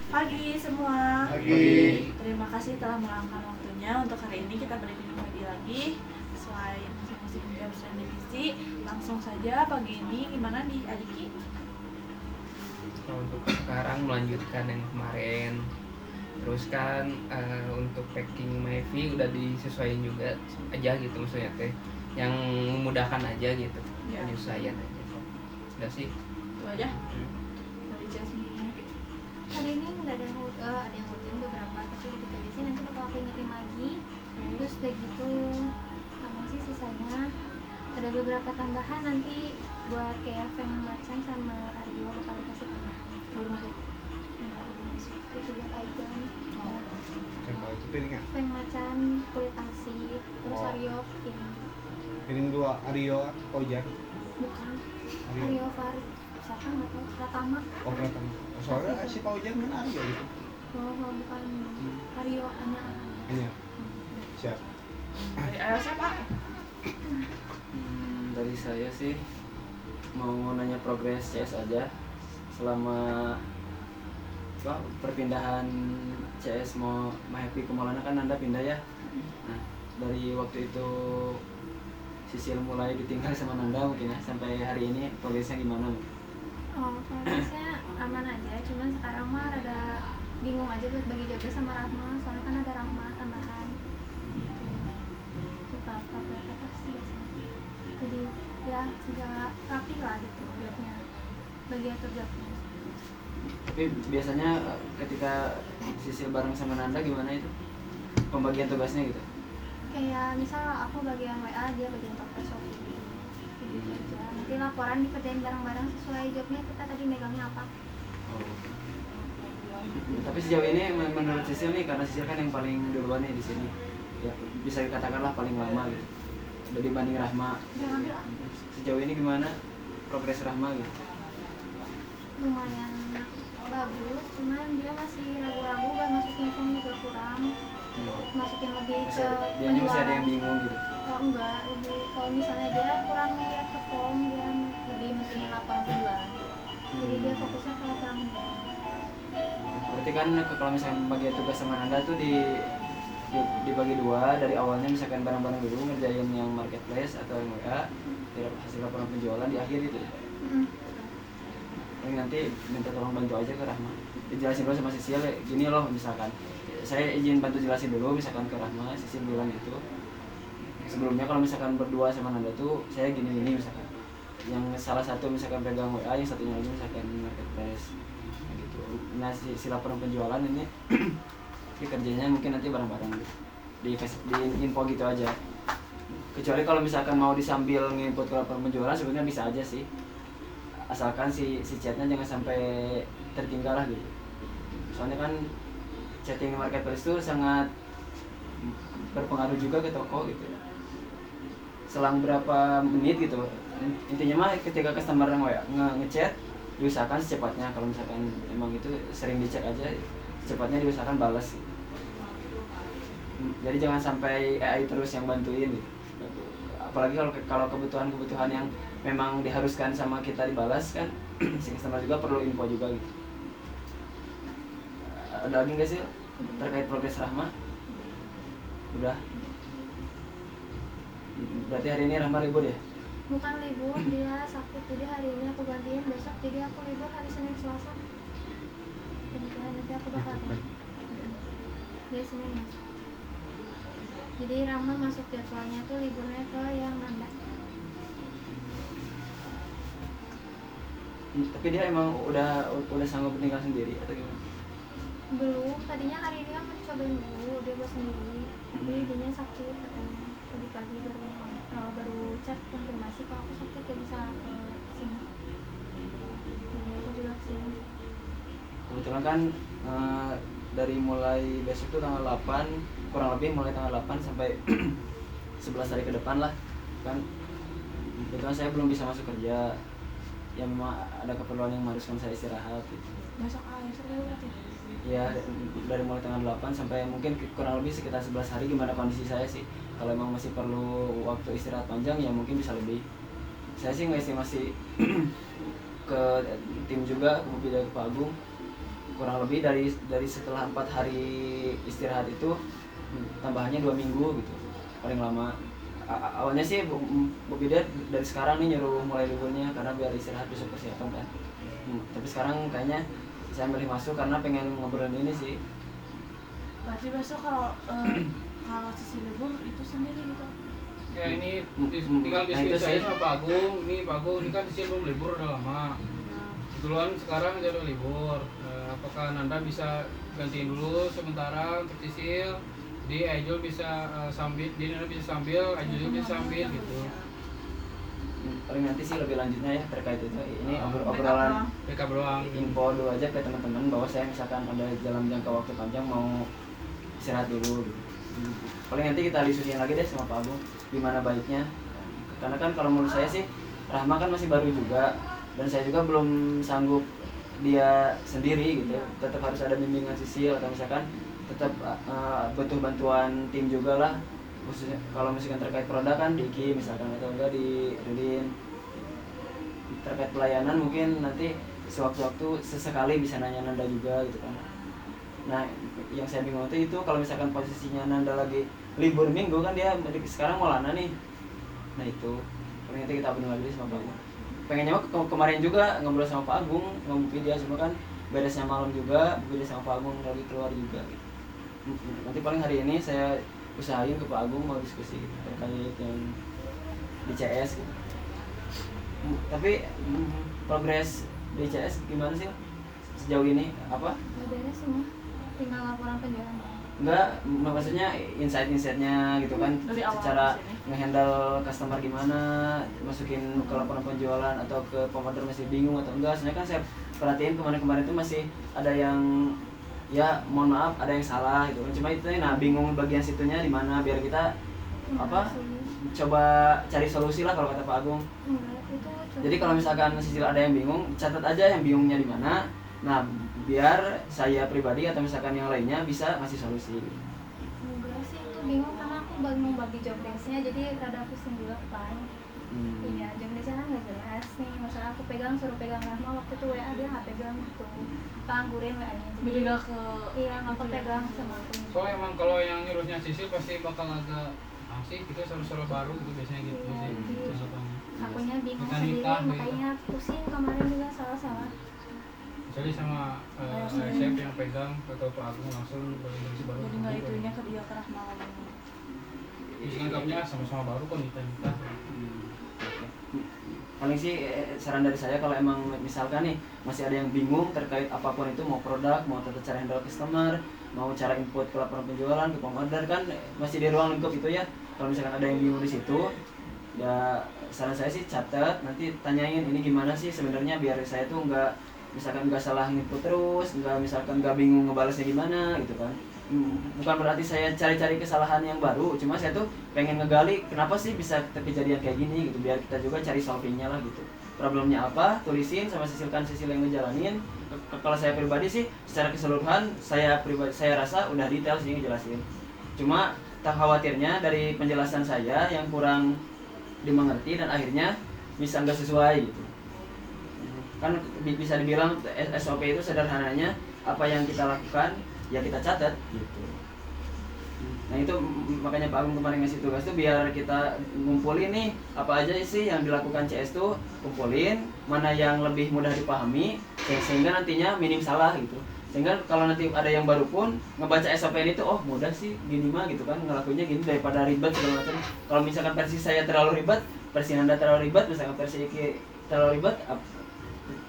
Pagi semua. Pagi. Terima kasih telah meluangkan waktunya untuk hari ini kita briefing lagi sesuai masing-masing jam dan divisi. Langsung saja pagi ini gimana nih Adiki? Untuk sekarang melanjutkan yang kemarin. Terus kan untuk packing Myvi udah disesuaikan juga aja gitu maksudnya teh. Yang memudahkan aja gitu. Ya. Penyesuaian aja. Udah sih. Itu aja. Dari Jasmine. Hari ini nggak ada yang rutin beberapa, tapi gitu aja sih, nanti bakal aku ingetin lagi. Terus udah gitu sama sih sisanya ada beberapa tambahan nanti buat kayak Feng Macan sama Aryo bakal dikasih tambah. Baru masuk. Itu buat item Contoh itu piringnya. Feng Macan kulit asih, terus Oh. Aryo ini Piring dua Aryo Ojar. bukan Aryo Farid siapa nggak tahu Pratama. Oh kelihatan. Soalnya si Pak Ojar kan Aryo gitu. Oh bukan Aryo anak. Hanya. Siap. Dari Elsa Pak. Dari saya sih mau nanya progres CS aja selama perpindahan CS mau Happy ke Maulana kan Anda pindah ya. Nah dari waktu itu Sisil mulai ditinggal sama Nanda mungkin ya sampai hari ini progresnya gimana? Oh, progresnya aman aja, cuman sekarang mah rada bingung aja buat bagi job sama Rahma, soalnya kan ada Rahma tambahan. Suka apa pasti biasanya. Jadi ya nggak rapi lah gitu jobnya, bagi atur jobnya. Tapi biasanya ketika Sisil bareng sama Nanda gimana itu pembagian tugasnya gitu? Kayak misal aku bagian WA, dia bagian toko Shopee gitu aja. Nanti laporan dikerjain bareng-bareng sesuai jobnya kita tadi megangnya apa. Tapi sejauh ini menurut Sisil nih, karena Sisil kan yang paling duluan nih di sini, ya bisa dikatakanlah paling lama gitu, udah dibanding Rahma. Sejauh ini gimana progres Rahma gitu? Lumayan bagus, cuman dia masih ragu-ragu kan masuknya pun juga kurang. Masukin lebih ke Dia masih ada yang bingung gitu. Oh enggak, lebih kalau misalnya dia kurang lihat ke form, dia lebih mungkin laporan bulan. Jadi dia fokusnya ke laporan bulan. Berarti kan kalau misalnya bagi tugas sama Nanda tuh dibagi dua, dari awalnya misalkan barang-barang dulu ngerjain yang marketplace atau yang WA, hasil laporan penjualan di akhir gitu. Ini nanti minta tolong bantu aja ke Rahma, dijelasin dulu sama Sisil, gini loh misalkan saya izin bantu jelasin dulu misalkan ke Rahma. Sisil bilang gitu, sebelumnya kalau misalkan berdua sama Nanda tuh saya gini misalkan, yang salah satu misalkan pegang WA, yang satunya lagi misalkan marketplace gitu. Nah si laporan penjualan ini kerjanya mungkin nanti bareng-bareng gitu. di info gitu aja, kecuali kalau misalkan mau disambil nginput ke laporan penjualan sebenarnya bisa aja sih, asalkan si chatnya jangan sampai tertinggal lah gitu. Soalnya kan chatting marketplace itu sangat berpengaruh juga ke toko gitu. Selang berapa menit gitu, intinya mah ketika customer ngechat diusahakan secepatnya, kalau misalkan emang itu sering dicek aja secepatnya diusahakan balas gitu. Jadi jangan sampai AI terus yang bantuin gitu. Apalagi kalau kebutuhan yang memang diharuskan sama kita dibalas kan si customer juga perlu info juga gitu. Ada lagi nggak sih terkait progres Rahma? Udah. Berarti hari ini Rahma libur ya? Bukan libur, dia sakit, jadi hari ini aku gantiin, besok jadi aku libur hari Senin Selasa. Kemudian nanti aku bakal dia Senin masuk. Jadi Rahma masuk jadwalnya tuh liburnya ke yang Nanda. Tapi dia emang udah sanggup tinggal sendiri atau gimana? Belum, tadinya hari ini kan mau cobain dulu, dia buat sendiri. Tapi dia sakit katanya. Tadi pagi baru chat konfirmasi kalau aku sakit dia bisa ke sini. Jadi aku juga kesini. Kebetulan kan dari mulai besok tuh tanggal 8, kurang lebih mulai tanggal 8 sampai 11 hari ke depan lah kan. Kebetulan saya belum bisa masuk kerja, ya memang ada keperluan yang mengharuskan saya istirahat gitu. Besok berarti. Ya dari mulai tanggal 8 sampai mungkin kurang lebih sekitar 11 hari, gimana kondisi saya sih. Kalau emang masih perlu waktu istirahat panjang ya mungkin bisa lebih. Saya sih ngestimasi ke tim juga, ke Pak Agung, kurang lebih dari setelah 4 hari istirahat itu tambahannya 2 minggu gitu paling lama. Awalnya sih Bu Bida dari sekarang nih nyuruh mulai liburnya karena biar istirahat besok persiapan kan. Tapi sekarang kayaknya saya milih masuk karena pengen ngobrolin ini sih. Berarti besok kalau kalau sisi libur itu sendiri gitu. Ya ini Nah, tinggal itu diskusi saya sih. sama Pak Agung. Ini Pak Agung ini kan di sini belum libur udah lama. Kebetulan sekarang dia udah libur. Apakah Nanda bisa gantiin dulu sementara untuk Sisil? Jadi Aijul bisa sambil, dia Nanda bisa sambil, Aijul bisa sambil gitu. Paling nanti sih lebih lanjutnya ya terkait itu. Ini obrolan Mereka beruang. info dulu aja ke teman-teman bahwa saya misalkan ada dalam jangka waktu panjang mau istirahat dulu gitu. Paling nanti kita diskusiin lagi deh sama Pak Agung gimana baiknya. Karena kan kalau menurut saya sih Rahma kan masih baru juga dan saya juga belum sanggup dia sendiri gitu. Tetap harus ada bimbingan Sisil atau misalkan tetap butuh bantuan tim juga lah. Khususnya kalau misalkan terkait produk kan Diki misalkan atau enggak di Rudin. Terkait pelayanan mungkin nanti sewaktu-waktu sesekali bisa nanya Nanda juga gitu kan. Nah yang saya bingung itu kalau misalkan posisinya Nanda lagi libur minggu kan dia sekarang mau lana nih. Nah itu paling nanti kita benar lagi sama Pak Agung. Pengennya kemarin juga ngobrol sama Pak Agung ngomong dia cuma kan beresnya malam juga beres sama Pak Agung lagi keluar juga gitu. Nanti paling hari ini saya usahain ke Pak Agung mau diskusi gitu, terkait yang di CS gitu. Tapi progres di CS gimana sih sejauh ini apa? Udah beres semua, tinggal laporan penjualan. Enggak, maksudnya insight-insightnya gitu kan, Dari awal secara di sini. ngehandle customer gimana, masukin ke laporan penjualan atau ke pemodal masih bingung atau enggak. Soalnya kan saya perhatiin kemarin-kemarin itu masih ada yang ya mohon maaf ada yang salah gitu kan. Cuma itu nah bingung bagian situnya di mana biar kita apa coba cari solusi lah kalau kata Pak Agung. Enggak, itu cuma Jadi kalau misalkan Sisil ada yang bingung, catat aja yang bingungnya di mana. Nah, biar saya pribadi atau misalkan yang lainnya bisa ngasih solusi. enggak sih itu bingung karena aku mau bagi job desk-nya jadi rada pusing juga kan. Iya, job desk-nya kan nggak jelas nih. Masa aku suruh pegang Rahma waktu itu WA dia nggak pegang gitu. Panggurin WA-nya. Jadi gak ke Iya nggak kepegang sama aku. Soalnya emang kalau yang nyuruhnya Sisil pasti bakal agak asik gitu, seru-seru baru gitu biasanya gitu Iya, sih. iya. Contohnya. Akunya bingung Nikah-nikah sendiri gitu. makanya pusing kemarin juga salah-salah. Jadi sama chef yang pegang atau Pak Agung langsung bagi baru. jadi nggak itunya ke dia kerah malam. Bisa anggapnya sama-sama baru kan kita. Paling sih saran dari saya kalau emang misalkan nih masih ada yang bingung terkait apapun itu mau produk, mau tata cara handle customer, mau cara input ke laporan penjualan, ke pemodal kan masih di ruang lingkup itu ya. Kalau misalkan ada yang bingung di situ, ya saran saya sih catat, nanti tanyain ini gimana sih sebenarnya biar saya tuh nggak misalkan nggak salah input terus, nggak misalkan nggak bingung ngebalasnya gimana gitu kan. Bukan berarti saya cari-cari kesalahan yang baru, cuma saya tuh pengen ngegali kenapa sih bisa kejadian kayak gini gitu, biar kita juga cari solvingnya lah gitu. Problemnya apa, tulisin sama Sisil yang ngejalanin. Kalau saya pribadi sih secara keseluruhan saya rasa udah detail sih ngejelasin. Cuma tak khawatirnya dari penjelasan saya yang kurang dimengerti dan akhirnya bisa nggak sesuai gitu. Kan bisa dibilang SOP itu sederhananya apa yang kita lakukan ya kita catat gitu. Nah itu makanya Pak Agung kemarin ngasih tugas tuh biar kita ngumpulin nih apa aja sih yang dilakukan CS tuh, kumpulin mana yang lebih mudah dipahami sehingga nantinya minim salah gitu. Sehingga kalau nanti ada yang baru pun ngebaca SOP ini tuh oh mudah sih gini mah gitu kan, ngelakuinnya gini daripada ribet segala macam. Kalau misalkan versi saya terlalu ribet, versi Nanda terlalu ribet, misalkan versi Iki terlalu ribet,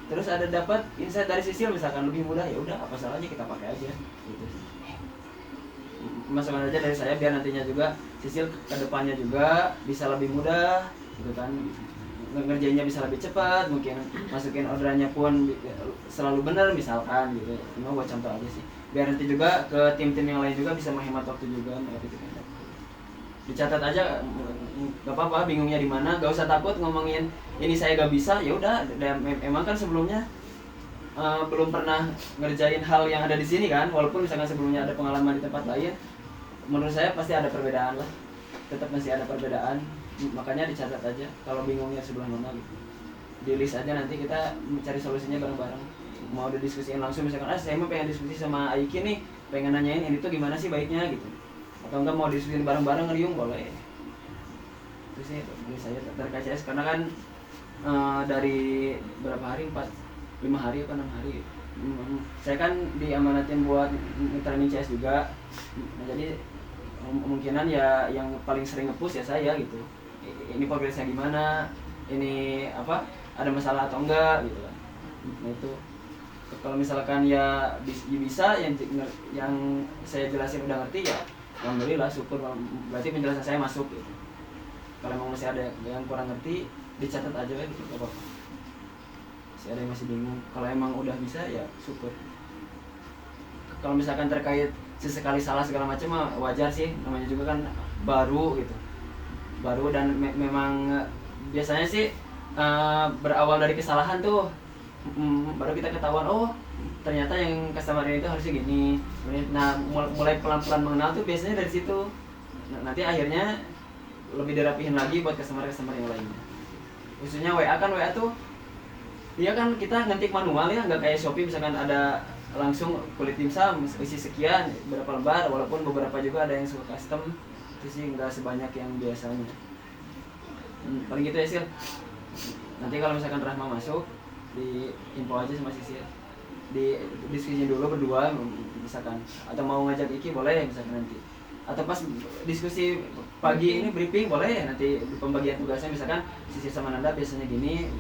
terus ada dapat insight dari Sisil misalkan lebih mudah, ya udah apa salahnya kita pakai aja gitu. Masukan aja dari saya biar nantinya juga Sisil kedepannya juga bisa lebih mudah gitu kan, ngerjainnya bisa lebih cepat, mungkin masukin orderannya pun selalu benar misalkan gitu. Cuma buat contoh aja sih biar nanti juga ke tim-tim yang lain juga bisa menghemat waktu juga. Dicatat aja, nggak apa-apa bingungnya di mana, gak usah takut ngomongin ini saya gak bisa, ya udah. Emang kan sebelumnya belum pernah ngerjain hal yang ada di sini kan, walaupun misalkan sebelumnya ada pengalaman di tempat lain, menurut saya pasti ada perbedaan lah, tetap masih ada perbedaan, makanya dicatat aja kalau bingungnya sebelah mana gitu, di list aja nanti kita mencari solusinya bareng-bareng. mau didiskusiin langsung, misalkan saya mau pengen diskusi sama Aiki nih, pengen nanyain ini tuh gimana sih baiknya gitu, atau enggak mau diskusiin bareng-bareng ngeriung boleh. Itu sih bagi saya dari KCS karena kan dari berapa hari, 5 hari apa 6 hari saya kan diamanatin buat training CS juga. Nah, jadi kemungkinan ya yang paling sering nge-push ya saya gitu, ini progresnya gimana, ini apa, ada masalah atau enggak gitu kan. Nah itu kalau misalkan ya bisa yang saya jelasin udah ngerti ya alhamdulillah, syukur, berarti penjelasan saya masuk gitu. Kalau emang masih ada yang kurang ngerti dicatat aja gitu, gak apa-apa. Masih ada yang masih bingung, kalau emang udah bisa ya syukur. Kalau misalkan terkait sesekali salah segala macam mah wajar sih, namanya juga kan baru gitu, baru dan memang biasanya sih berawal dari kesalahan tuh, baru kita ketahuan oh ternyata yang customer ini itu harusnya gini. Nah mulai pelan-pelan mengenal tuh biasanya dari situ. Nah, nanti akhirnya lebih dirapihin lagi buat customer yang lainnya. Khususnya WA kan, WA tuh dia kan kita ngetik manual ya, nggak kayak Shopee misalkan ada langsung kulit dimsum isi sekian berapa lembar, walaupun beberapa juga ada yang suka custom, itu sih nggak sebanyak yang biasanya. Paling gitu ya Sil. Nanti kalau misalkan Rahma masuk di info aja sama Sisil, di diskusi dulu berdua misalkan, atau mau ngajak Iki boleh misalkan nanti, atau pas diskusi pagi ini briefing boleh, nanti pembagian tugasnya misalkan Sisil sama Nanda biasanya gini,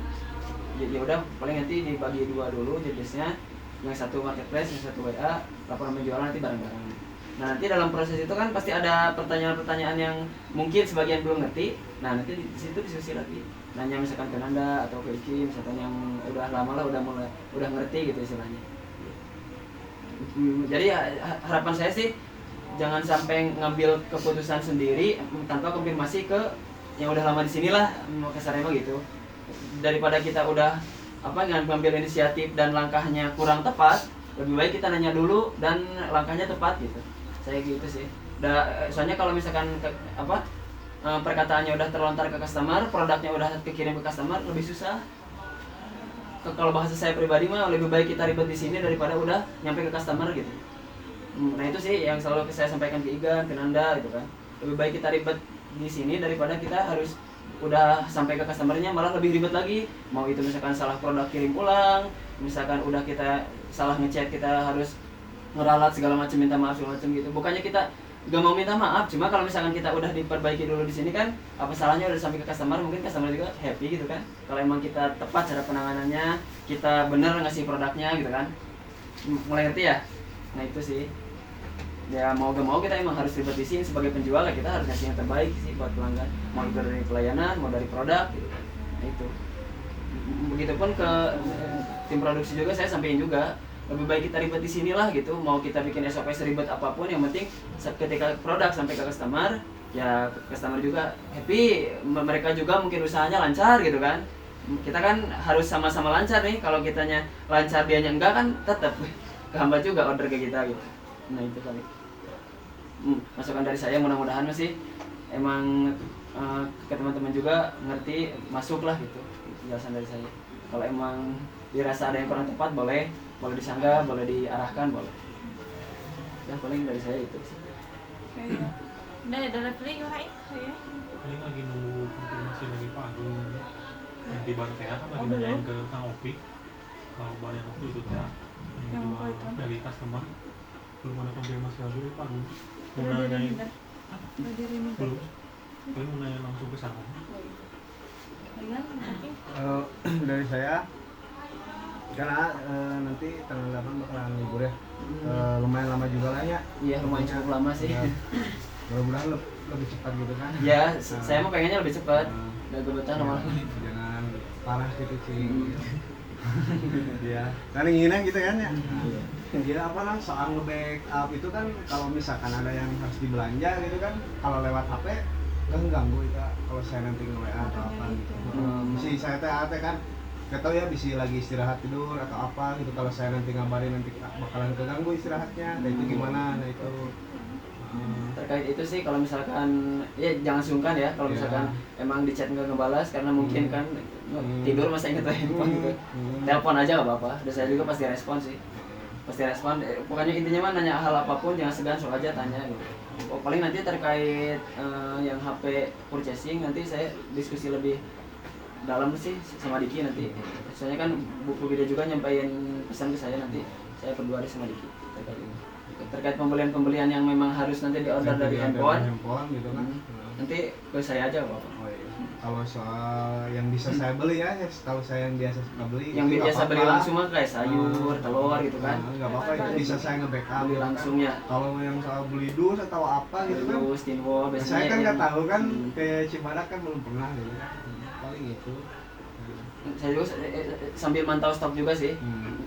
ya udah paling nanti dibagi 2 dulu jenisnya, yang satu marketplace, yang satu WA, laporan penjualan nanti bareng-bareng. Nah nanti dalam proses itu kan pasti ada pertanyaan-pertanyaan yang mungkin sebagian belum ngerti. Nah nanti di situ diskusi lagi, nanya misalkan ke Nanda atau ke Iki, misalkan yang udah lama lah, udah ngerti gitu istilahnya. Jadi harapan saya sih jangan sampai ngambil keputusan sendiri tanpa konfirmasi ke yang udah lama di sini lah, kasarnya mah gitu. Daripada kita udah ngambil inisiatif dan langkahnya kurang tepat, lebih baik kita nanya dulu dan langkahnya tepat gitu. Saya gitu sih. Soalnya kalau misalkan perkataannya udah terlontar ke customer, produknya udah kekirim ke customer, lebih susah. Kalau bahasa saya pribadi mah lebih baik kita ribet di sini daripada udah nyampe ke customer gitu. Nah itu sih yang selalu saya sampaikan ke Igan, ke Nanda gitu kan. Lebih baik kita ribet di sini daripada kita harus udah sampai ke customernya malah lebih ribet lagi. Mau itu misalkan salah produk kirim pulang, misalkan udah kita salah ngecek kita harus ngeralat segala macam, minta maaf segala macam gitu. Bukannya kita gak mau minta maaf, cuma kalau misalkan kita udah diperbaiki dulu di sini kan, apa salahnya udah sampai ke customer, mungkin customer juga happy gitu kan. Kalau emang kita tepat cara penanganannya, kita bener ngasih produknya gitu kan. Mulai ngerti ya? Nah itu sih. Ya mau gak mau kita emang harus ribet di sini sebagai penjual, ya kita harus ngasih yang terbaik sih buat pelanggan. Mau itu dari pelayanan, mau dari produk gitu kan. Nah itu. Begitupun ke tim produksi juga saya sampaikan juga, lebih baik kita ribet di sinilah gitu. Mau kita bikin SOP seribet apapun, yang penting ketika produk sampai ke customer, ya customer juga happy, mereka juga mungkin usahanya lancar gitu kan. Kita kan harus sama-sama lancar nih. Kalau kitanya lancar dianya enggak kan tetap kehambat juga order ke kita gitu. Nah itu kali. Masukan dari saya, mudah-mudahan masih emang ke teman-teman juga ngerti, masuklah gitu penjelasan dari saya. Kalau emang dirasa ada yang kurang tepat boleh disanggah, boleh diarahkan, boleh. Ya paling dari saya itu sih. Udah ada leveling lain saya. Ini lagi nunggu konfirmasi dari Pak Agung. Nanti Bang Tea kan lagi nanyain ke Kang Opik kalau banyak waktu itu Tea yang jual dari customer. Belum ada konfirmasi lagi dari Pak Agung. Mau nanyain belum? Tapi mau nanya langsung ke sana. Dari saya karena nanti tanggal 8 bakalan libur ya. Lumayan lama juga lah ya. Iya lumayan cukup lama sih. Ya, mudah-mudahan lebih cepat gitu kan. Ya saya mau pengennya lebih cepat. Udah kebetulan malah. Jangan parah gitu sih. Ya, kan inginnya gitu kan ya. Dia soal nge-backup itu kan, kalau misalkan ada yang harus dibelanja gitu kan, kalau lewat HP kan ganggu itu kalau saya nanti nge-WA atau apa gitu. Si saya teh kan nggak tahu ya bisa lagi istirahat tidur atau apa gitu. Kalau saya nanti ngabarin nanti bakalan keganggu istirahatnya. Nah itu gimana? Nah itu Terkait itu sih kalau misalkan ya jangan sungkan ya kalau misalkan emang di chat nggak ngebalas karena mungkin kan tidur masa inget handphone gitu. Telepon aja nggak apa-apa. Dan saya juga pasti respon sih. Pasti respon. Pokoknya intinya mah nanya hal apapun jangan segan, sok aja tanya gitu. Oh, paling nanti terkait yang HP purchasing nanti saya diskusi lebih dalam sih sama Diki nanti. Soalnya kan buku video juga nyampein pesan ke saya nanti. Saya berdua sama Diki terkait ini. Terkait pembelian yang memang harus nanti diorder dari handphone gitu kan. Nanti ke saya aja Bapak. Oh iya. Kalau soal yang bisa saya beli ya, setahu saya yang biasa beli. Yang itu biasa nggak beli apa-apa. langsung mah kayak sayur, telur gitu kan. Nggak apa-apa itu bisa saya nge-backup Beli gitu kan. langsung ya. Kalau yang soal beli dus atau apa gitu kan. Terus Tinwo biasanya. Saya kan nggak yang- tahu kan ke Cibadak kan belum pernah gitu kan. Paling itu. Saya juga sambil mantau stok juga sih.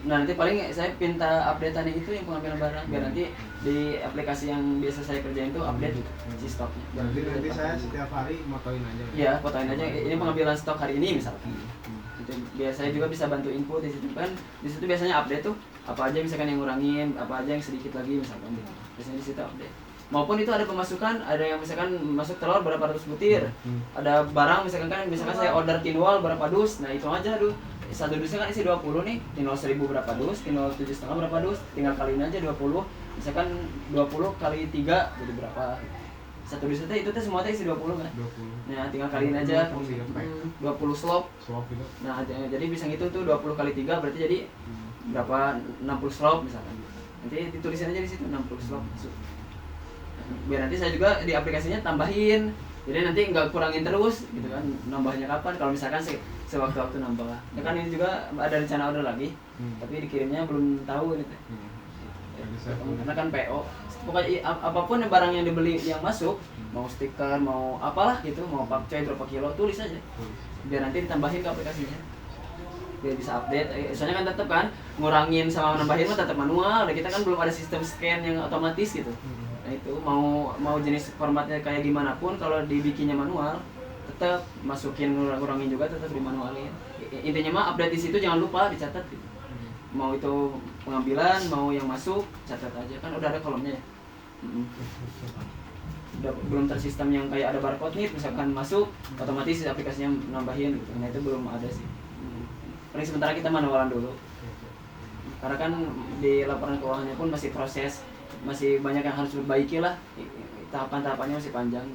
Nah nanti paling saya minta updatean itu yang pengambilan barang biar nanti di aplikasi yang biasa saya kerjain itu update si stoknya. Jadi nanti saya setiap hari motoin aja. Iya, fotoin aja ini pengambilan stok hari ini misalkan. Itu biasanya juga bisa bantu info di situ kan. Di situ biasanya update tuh apa aja misalkan yang ngurangin, apa aja yang sedikit lagi misalkan gitu. Biasanya di situ update. Maupun itu ada pemasukan, ada yang misalkan masuk telur berapa ratus butir. Ada barang misalkan saya order tinwal berapa dus. Nah, itu aja tuh. Satu dusnya kan isi 20 nih, tinwal 1000 berapa dus, tinwal 7,5 berapa dus, tinggal kaliin aja 20. Misalkan 20 kali 3 jadi berapa? Satu dus itu semua isi 20 kan. 20. Nah, tinggal kaliin aja 20 slop. Swap gitu. Nah, jadi bisa gitu tuh 20 kali 3 berarti jadi berapa 60 slop misalkan. Nanti ditulisin aja di situ 60 slop masuk. Biar nanti saya juga di aplikasinya tambahin. Jadi nanti nggak kurangin terus gitu kan. Nambahnya kapan? Kalau misalkan sewaktu-waktu nambah. Ya kan ini juga ada rencana order lagi. Tapi dikirimnya belum tahu gitu. Karena kan PO. Pokoknya apapun barang yang dibeli yang masuk, mau stiker, mau apalah gitu, mau pakcoy berapa kilo, tulis aja. Biar nanti ditambahin ke aplikasinya. Biar bisa update. Soalnya kan tetap kan ngurangin sama nambahin mah tetap manual. Dan kita kan belum ada sistem scan yang otomatis gitu. Nah itu mau jenis formatnya kayak gimana pun kalau dibikinnya manual tetap masukin ngurangin juga tetap dimanualin. Intinya mah update di situ jangan lupa dicatat gitu. Mau itu pengambilan, mau yang masuk catat aja kan udah ada kolomnya ya. Udah belum tersistem yang kayak ada barcode nih misalkan masuk otomatis aplikasinya nambahin gitu. Nah itu belum ada sih. Paling sementara kita manualan dulu. Karena kan di laporan keuangannya pun masih proses, masih banyak yang harus diperbaiki lah. Tahapan-tahapannya masih panjang.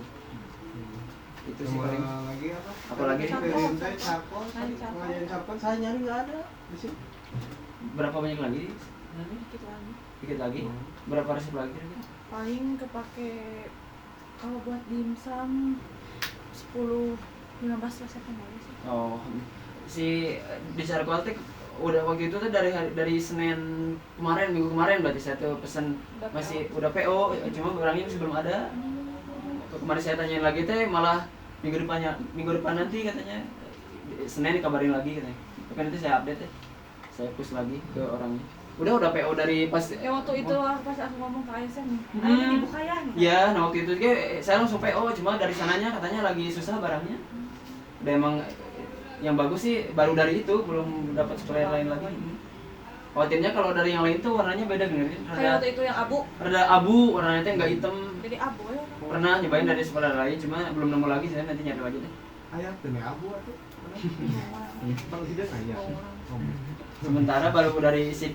Itu sih paling. Lagi apa? Apalagi Dari saya charcoal, pengajian charcoal saya nyari nggak ada di sini. berapa banyak lagi? Dikit lagi. Dikit lagi. Berapa resep lagi kira-kira? Paling kepake kalau buat dimsum 10-15 resepan lagi sih. Oh, si di charcoal teh udah waktu itu tuh dari Senin kemarin, minggu kemarin berarti saya tuh pesen Udah masih udah PO, cuma barangnya masih belum ada. Kemarin saya tanyain lagi teh malah minggu depan nanti katanya Senin dikabarin lagi katanya. Tapi nanti saya update ya. Saya push lagi ke orangnya. Udah PO dari pas Waktu itu pas aku ngomong ke Aisyah nih, ayo dibuka ya. Iya, nah waktu itu juga saya langsung PO, cuma dari sananya katanya lagi susah barangnya. Udah emang yang bagus sih baru dari itu, belum dapat supplier lain lagi. Khawatirnya kalau dari yang lain tuh warnanya beda gini. Kayak waktu itu yang abu, Rada abu, warnanya teh nggak hitam. jadi abu ya. Pernah nyobain dari supplier lain, cuma belum nemu lagi, saya nanti nyari lagi deh. Ayah demi abu atau? Kalau tidak ayah. Sementara baru dari si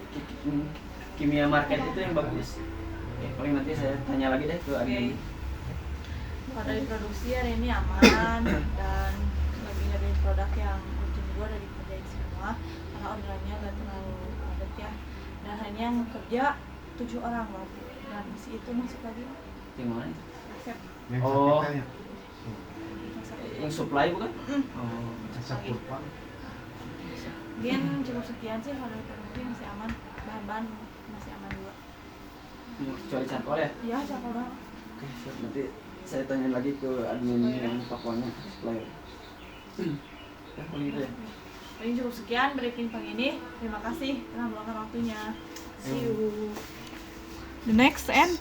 kimia market itu yang bagus. Oke, paling nanti saya tanya lagi deh ke admin. Kalau dari produksi hari ini aman dan lagi ada produk yang rutin juga dari kerjain semua karena orderannya nggak terlalu padat ya. Dan hanya yang kerja 7 orang loh. Dan si itu masuk lagi Yang mana itu? resep Yang Oh. sakitnya. Yang supply bukan? Oh. Resep kurpa. Mungkin cukup sekian sih kalau dari produksi masih aman, bahan-bahan masih aman juga. Kecuali charcoal ya? Iya, siapa dong? Oke, siap. Nanti saya tanya lagi ke admin yang tokonya supplier. Ya, paling itu ya. Paling cukup sekian briefing pagi ini. Terima kasih telah meluangkan waktunya. See you. The next and